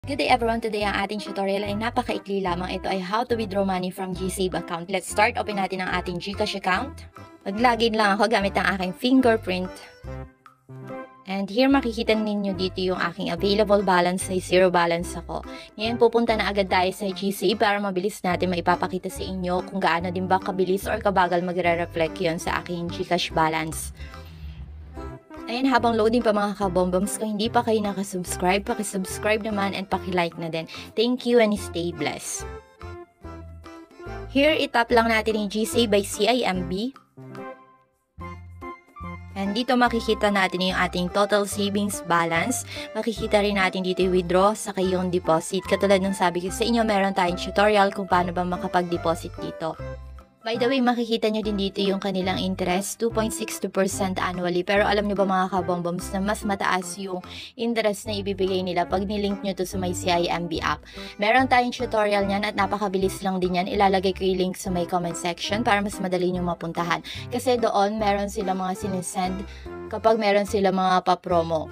Good day everyone! Today ang ating tutorial ay napakaikli lamang. Ito ay how to withdraw money from GSave account. Let's start. Open natin ang ating GCash account. Mag-login lang ako gamit ang aking fingerprint. And here makikita ninyo dito yung aking available balance ay zero balance ako. Ngayon pupunta na agad tayo sa GSave para mabilis natin maipapakita sa inyo kung gaano din ba kabilis or kabagal magre-reflect yun sa aking GCash balance. Ayan, habang loading pa mga kabomboms, kung hindi pa kayo nakasubscribe, pakisubscribe naman and pakilike na din. Thank you and stay blessed. Here, itap lang natin yung GSave by CIMB. And dito makikita natin yung ating total savings balance. Makikita rin natin dito yung withdraw sa yung deposit. Katulad ng sabi ko sa inyo, meron tayong tutorial kung paano ba makapag-deposit dito. By the way, makikita nyo din dito yung kanilang interest, 2.62% annually. Pero alam nyo ba mga kabomboms na mas mataas yung interest na ibibigay nila pag nilink nyo to sa may CIMB app. Meron tayong tutorial niyan at napakabilis lang din yan. Ilalagay ko yung link sa may comment section para mas madali nyo mapuntahan. Kasi doon meron sila mga sinisend kapag meron sila mga pa-promo.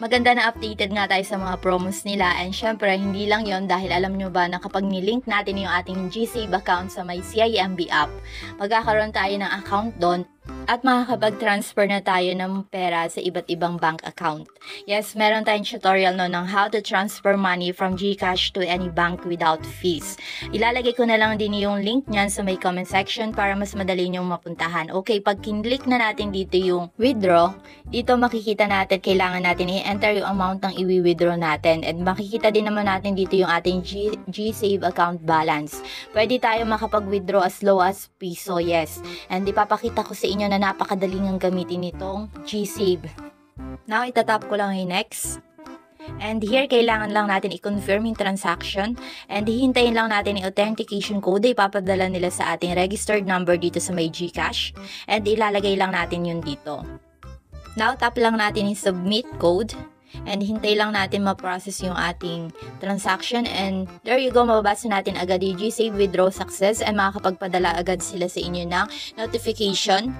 Maganda na updated nga tayo sa mga promos nila, and syempre hindi lang yon dahil alam nyo ba na kapag nilink natin yung ating GSave account sa may CIMB app, magkakaroon tayo ng account doon at makakapag-transfer na tayo ng pera sa iba't ibang bank account. Yes, meron tayong tutorial no ng how to transfer money from GCash to any bank without fees. Ilalagay ko na lang din yung link niyan sa may comment section para mas madali nyong mapuntahan. Okay, pag kinlik na natin dito yung withdraw, dito makikita natin kailangan natin i-enter yung amount ng i-withdraw natin, and makikita din naman natin dito yung ating GSave account balance. Pwede tayo makapag-withdraw as low as piso, yes. And ipapakita ko sa inyo na napakadaling ang gamitin nitong GSave. Now, itatap ko lang yung next. And here, kailangan lang natin i-confirm yung transaction. And hihintayin lang natin yung authentication code na ipapadala nila sa ating registered number dito sa may GCash. And ilalagay lang natin yun dito. Now, tap lang natin yung submit code. And hintay lang natin ma-process yung ating transaction, and there you go, mababasa natin agad yung GSave withdraw success, and makakapagpadala agad sila sa inyo ng notification.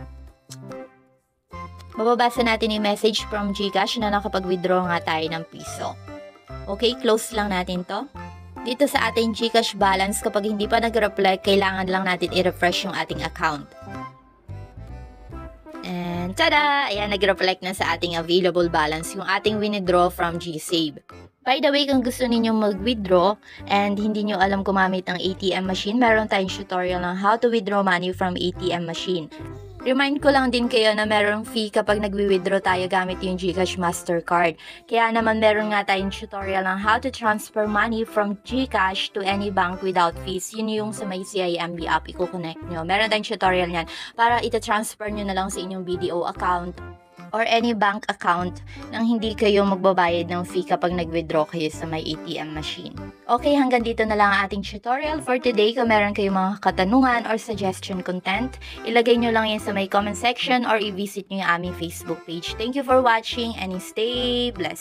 Mababasa natin yung message from GCash na nakapag-withdraw nga tayo ng piso. Okay, close lang natin to. Dito sa ating GCash balance, kapag hindi pa nag-reflect, kailangan lang natin i-refresh yung ating account. And tada! Ayan, nag-reflect na sa ating available balance yung ating withdraw from GSave. By the way, kung gusto ninyong mag-withdraw and hindi nyo alam gumamit ng ATM machine, meron tayong tutorial ng how to withdraw money from ATM machine. Remind ko lang din kayo na merong fee kapag nagwi-withdraw tayo gamit yung GCash Mastercard. Kaya naman meron nga tayong tutorial ng how to transfer money from GCash to any bank without fees. Yun yung sa may CIMB app, i-connect nyo. Meron tayong tutorial yan para ita-transfer nyo na lang sa inyong BDO account or any bank account nang hindi kayo magbabayad ng fee kapag nag-withdraw kayo sa may ATM machine. Okay, hanggang dito na lang ang ating tutorial for today. Kung meron kayong mga katanungan or suggestion content, ilagay nyo lang yan sa may comment section or i-visit nyo yung aming Facebook page. Thank you for watching and stay blessed!